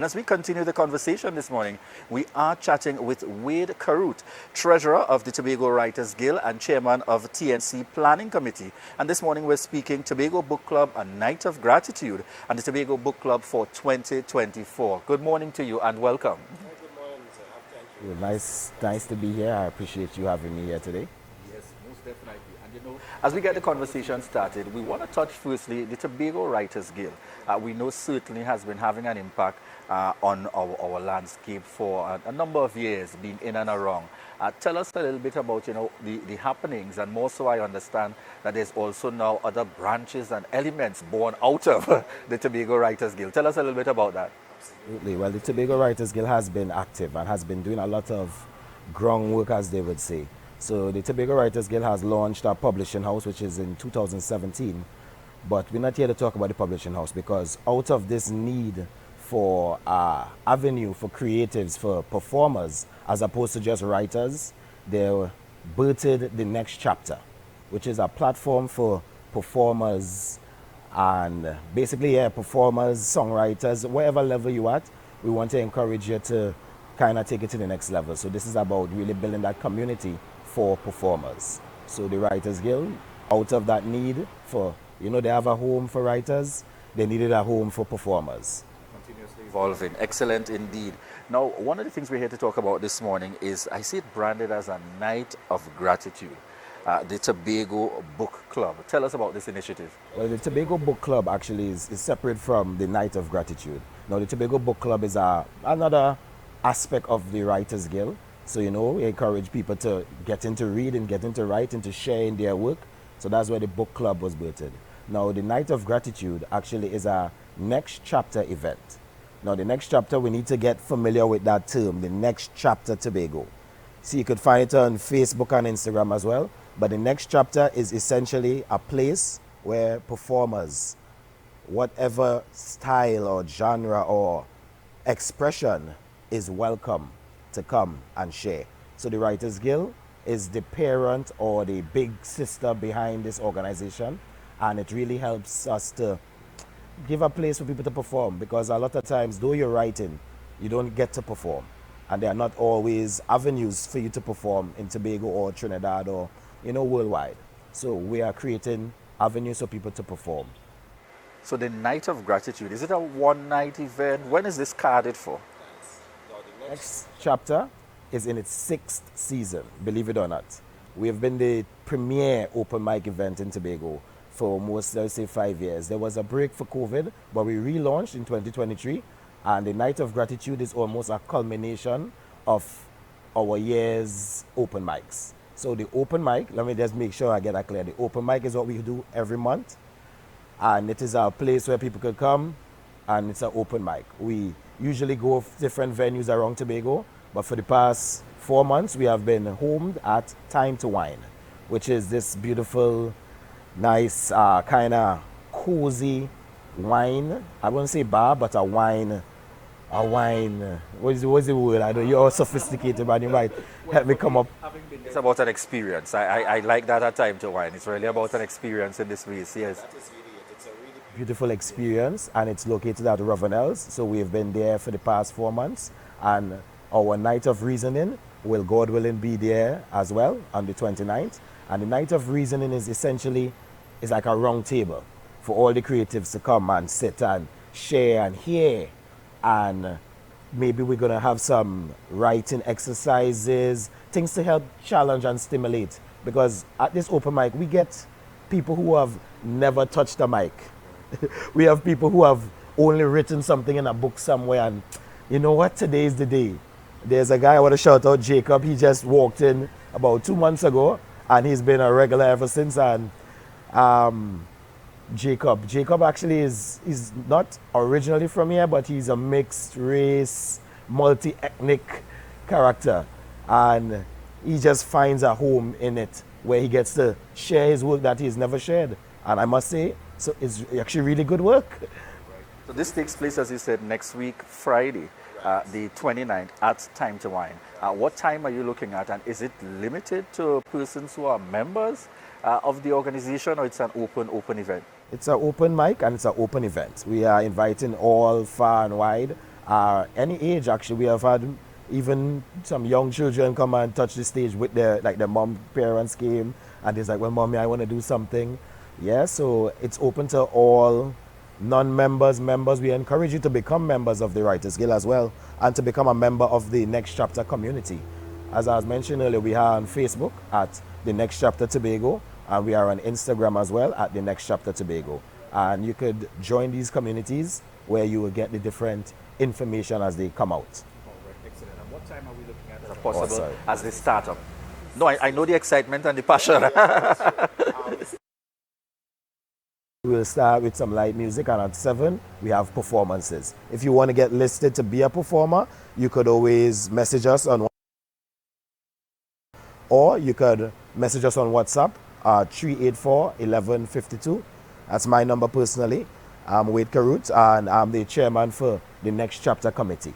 As we continue the conversation this morning, we are chatting with Wade Caruth, Treasurer of the Tobago Writers Guild and Chairman of TNC Planning Committee. And this morning we're speaking Tobago Book Club, a night of gratitude, and the Tobago Book Club for 2024. Good morning to you and welcome. Good morning, sir. Thank you. Nice to be here. I appreciate you having me here today. Yes, most definitely. And as we get the conversation started, we want to touch firstly the Tobago Writers Guild. We know certainly has been having an impact on our landscape for a number of years, being in and around. Tell us a little bit about the happenings, and more so I understand that there's also now other branches and elements born out of the Tobago Writers Guild. Tell us a little bit about that. Absolutely. Well, the Tobago Writers Guild has been active and has been doing a lot of groundwork, as they would say. So the Tobago Writers Guild has launched a publishing house, which is in 2017. But we're not here to talk about the publishing house, because out of this need for avenue for creatives, for performers, as opposed to just writers, they birthed the next chapter, which is a platform for performers and basically, performers, songwriters, whatever level you're at, we want to encourage you to kind of take it to the next level. So this is about really building that community for performers. So the Writers Guild, out of that need for, they have a home for writers, they needed a home for performers. Continuously evolving. Excellent indeed. Now, one of the things we're here to talk about this morning is, I see it branded as a night of gratitude. The Tobago Book Club. Tell us about this initiative. Well, the Tobago Book Club actually is separate from the Night of Gratitude. Now, the Tobago Book Club is another aspect of the Writers Guild. So, we encourage people to get into reading, get into writing, to sharing their work. So that's where the book club was birthed. Now, the Night of Gratitude actually is a next chapter event. Now, the next chapter, we need to get familiar with that term, the next chapter Tobago. So you could find it on Facebook and Instagram as well. But the next chapter is essentially a place where performers, whatever style or genre or expression, is welcome to come and share. So the Writers Guild is the parent or the big sister behind this organization, and it really helps us to give a place for people to perform, because a lot of times, though you're writing, you don't get to perform, and there are not always avenues for you to perform in Tobago or Trinidad or worldwide. So we are creating avenues for people to perform. So the Night of Gratitude, is it a one-night event? When is this carded for? Next chapter is in its 6th season, believe it or not. We have been the premier open mic event in Tobago for almost, let's say, 5 years. There was a break for COVID, but we relaunched in 2023, and the Night of Gratitude is almost a culmination of our year's open mics. So the open mic, let me just make sure I get that clear. The open mic is what we do every month, and it is a place where people could come, and it's an open mic. We usually go to different venues around Tobago, but for the past 4 months, we have been homed at Time to Wine, which is this beautiful, nice, kind of cozy wine. I wouldn't say bar, but a wine. What's the word? I know you're sophisticated, man. You might help me come up. It's about an experience. I like that at Time to Wine. It's really about an experience in this space, yes. That is really it. It's a really Beautiful experience, and it's located at Ravenels. So we've been there for the past 4 months, and our Night of Reasoning will, God willing, be there as well on the 29th. And the Night of Reasoning is essentially like a round table for all the creatives to come and sit and share and hear. And maybe we're going to have some writing exercises, things to help challenge and stimulate. Because at this open mic, we get people who have never touched a mic. We have people who have only written something in a book somewhere. And you know what? Today is the day. There's a guy, I want to shout out, Jacob. He just walked in about 2 months ago, and he's been a regular ever since. And Jacob actually is not originally from here, but he's a mixed race, multi-ethnic character, and he just finds a home in it where he gets to share his work that he's never shared. And I must say, so it's actually really good work. So this takes place, as you said, next week, Friday, the 29th, at Time to Wine. What time are you looking at, and is it limited to persons who are members of the organization, or it's an open event? It's an open mic and it's an open event. We are inviting all far and wide, Any age, actually. We have had even some young children come and touch the stage with their, like, their mom parents came and it's like, well, mommy, I want to do something. Yeah, so it's open to all non-members, members. We encourage you to become members of the Writers Guild as well and to become a member of the Next Chapter community. As I was mentioned earlier, we are on Facebook at the Next Chapter Tobago, and we are on Instagram as well at the Next Chapter Tobago. And you could join these communities where you will get the different information as they come out. All right, excellent. And what time are we looking at as possible as the startup? No, I know the excitement and the passion. We'll start with some light music, and at 7 we have performances. If you want to get listed to be a performer, you could always message us on, or you could message us on WhatsApp, 384-1152. That's my number personally. I'm with Caruth, and I'm the chairman for the Next Chapter Committee.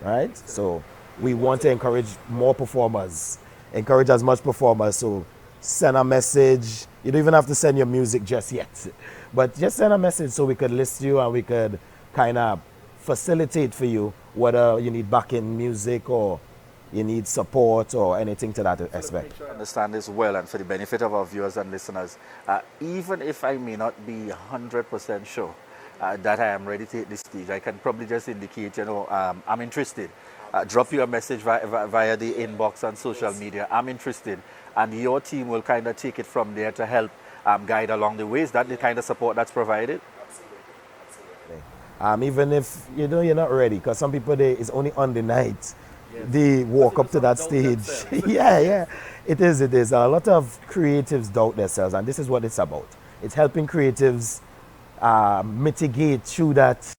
Right? So we want to encourage more performers, encourage as much performers. So send a message. You don't even have to send your music just yet, but just send a message so we could list you and we could kind of facilitate for you whether you need backing music or you need support or anything to that aspect. I understand this well, and for the benefit of our viewers and listeners, even if I may not be 100% sure that I am ready to hit the stage, I can probably just indicate, I'm interested. Drop you a message via the inbox on social media. I'm interested, and your team will kind of take it from there to help guide along the way. Is that the kind of support that's provided? Absolutely. Even if you're not ready, because some people it's only on the night they walk up to that stage. yeah, it is. A lot of creatives doubt themselves, and this is what it's about. It's helping creatives mitigate through that.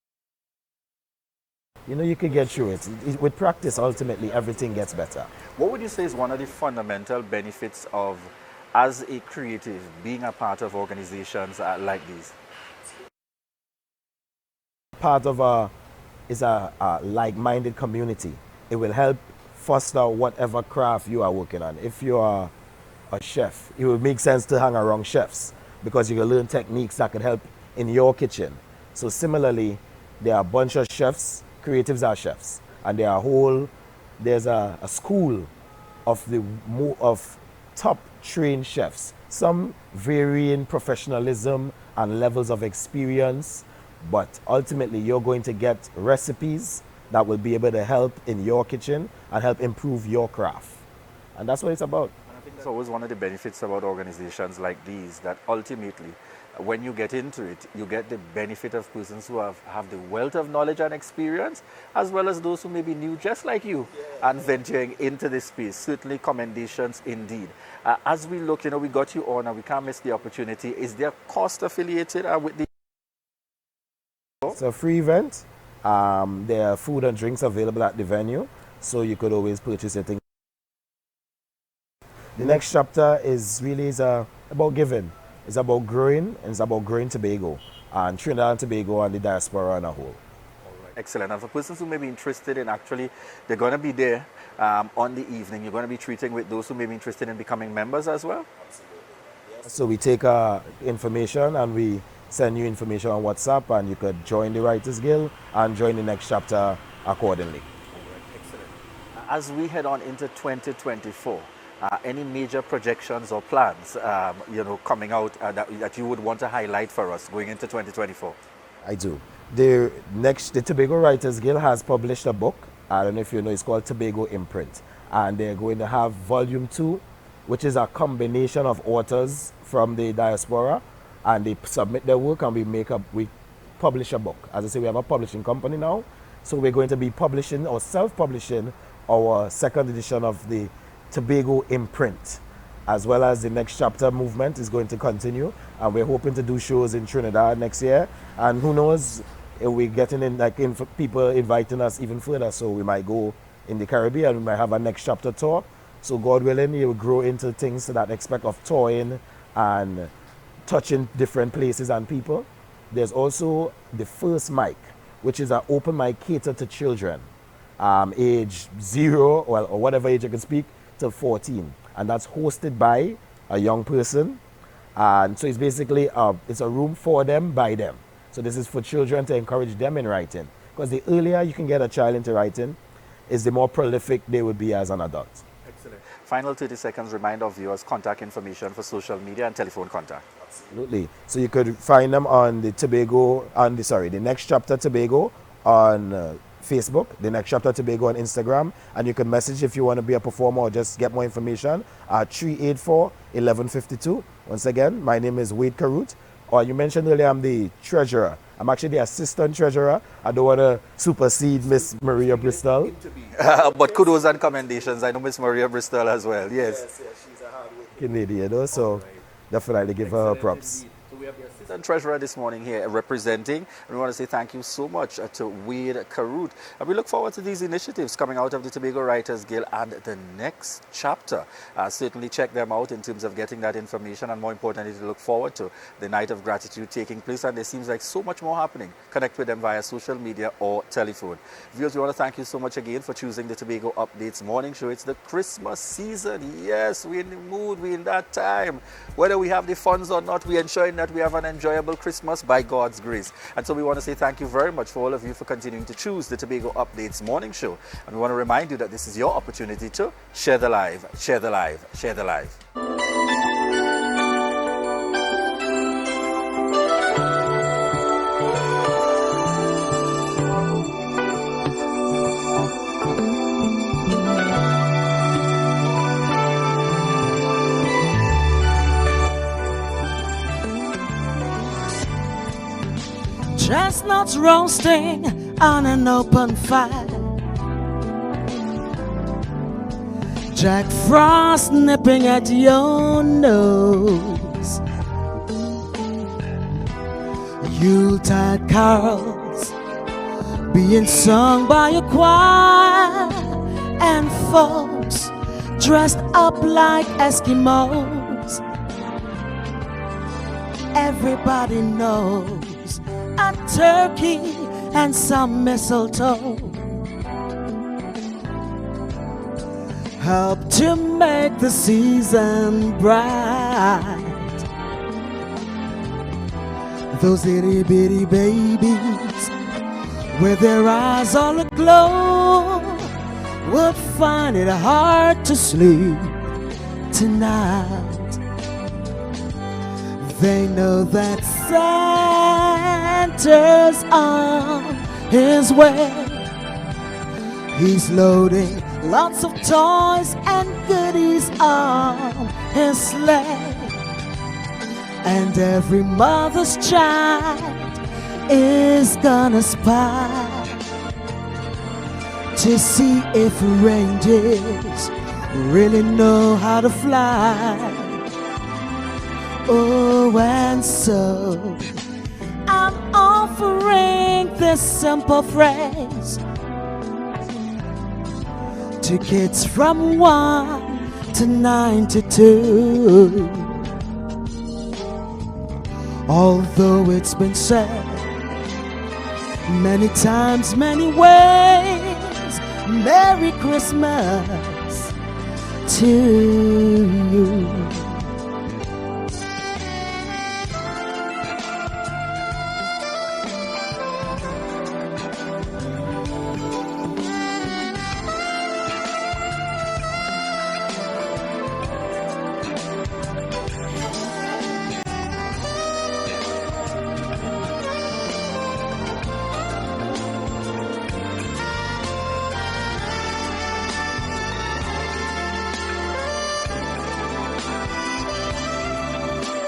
You could get through it. With practice, ultimately, everything gets better. What would you say is one of the fundamental benefits of, as a creative, being a part of organizations like these? Part of a like-minded community. It will help foster whatever craft you are working on. If you are a chef, it will make sense to hang around chefs because you can learn techniques that can help in your kitchen. So similarly, there are a bunch of chefs. Creatives are chefs, and there's a school of top trained chefs, some varying professionalism and levels of experience, but ultimately you're going to get recipes that will be able to help in your kitchen and help improve your craft, and that's what it's about. I think that's always one of the benefits about organizations like these, that ultimately when you get into it, you get the benefit of persons who have the wealth of knowledge and experience, as well as those who may be new, just like you, and venturing into this space. Certainly commendations indeed. As we look, we got you on and we can't miss the opportunity. Is there cost affiliated with the... It's a free event. There are food and drinks available at the venue, so you could always purchase your thing. The Next Chapter is really about giving. It's about growing, and it's about growing Tobago and Trinidad and Tobago and the diaspora on a whole. Excellent. And for persons who may be interested in they're going to be there on the evening. You're going to be treating with those who may be interested in becoming members as well? Absolutely. Yes. So we take information and we send you information on WhatsApp, and you could join the Writers Guild and join the Next Chapter accordingly. Excellent. As we head on into 2024, any major projections or plans, coming out that you would want to highlight for us going into 2024? I do. The Tobago Writers Guild has published a book. I don't know if you know, it's called Tobago Imprint. And they're going to have volume 2, which is a combination of authors from the diaspora. And they submit their work and we publish a book. As I say, we have a publishing company now. So we're going to be publishing or self-publishing our second edition of the Tobago Imprint, as well as the Next Chapter movement is going to continue, and we're hoping to do shows in Trinidad next year, and who knows, if we're getting in people inviting us even further, so we might go in the Caribbean, we might have a Next Chapter tour. So God willing, you will grow into things to that aspect of touring and touching different places and people. There's also the first mic, which is an open mic catered to children, age 0 or whatever age you can speak, to 14, and that's hosted by a young person, and so it's basically it's a room for them by them. So this is for children to encourage them in writing, Because the earlier you can get a child into writing, is the more prolific they would be as an adult. Excellent. Final 30 seconds, remind our viewers contact information for social media and telephone contact. Absolutely. So you could find them on the Tobago, the Next Chapter Tobago on Facebook, the Next Chapter Tobago on Instagram, and you can message if you want to be a performer or just get more information at 384-1152. Once again, my name is Wade Caruth, or you mentioned earlier I'm the treasurer. I'm actually the assistant treasurer. I don't want to supersede Miss Maria Bristol. But kudos and commendations. I know Miss Maria Bristol as well. Yes. She's a hard worker. Lady, you know, so definitely give her props. So we have the assistant treasurer this morning here representing, and we want to say thank you so much to Wade Caruth. And we look forward to these initiatives coming out of the Tobago Writers Guild and the Next Chapter. Certainly check them out in terms of getting that information, and more importantly to look forward to the Night of Gratitude taking place, and there seems like so much more happening. Connect with them via social media or telephone. Viewers, we want to thank you so much again for choosing the Tobago Updates morning show. It's the Christmas season. Yes, we're in the mood, we're in that time. Whether we have the funds or not, we're ensuring that we have an enjoyable Christmas by God's grace. And so we want to say thank you very much for all of you for continuing to choose the Tobago Updates morning show. And we want to remind you that this is your opportunity to share the live, share the live, share the live. Chestnuts roasting on an open fire, Jack Frost nipping at your nose, Yuletide carols being sung by a choir, and folks dressed up like Eskimos. Everybody knows a turkey and some mistletoe help to make the season bright. Those itty bitty babies with their eyes all aglow would find it hard to sleep tonight. They know that Santa's on his way. He's loading lots of toys and goodies on his sleigh. And every mother's child is gonna spy to see if reindeers really know how to fly. Oh, and so I'm offering this simple phrase to kids from 1 to 92. Although it's been said many times, many ways, Merry Christmas to you.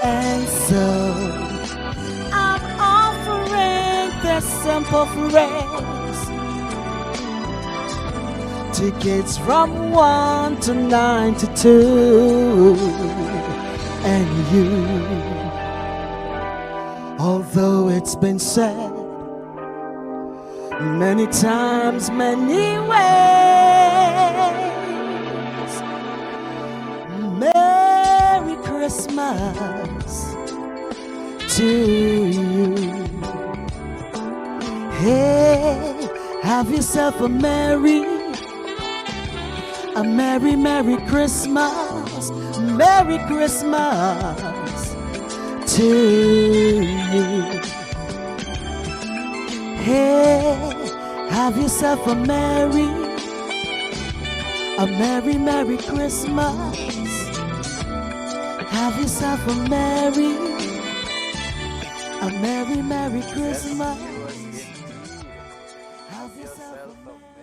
And so I'm offering this simple phrase to kids from 1 to 92. And you, although it's been said many times, many ways, Merry Christmas to you. Hey, have yourself a merry Christmas, Merry Christmas to you. Hey, Have yourself a merry Christmas. Have yourself a merry Christmas. Yes, indeed. Have yourself a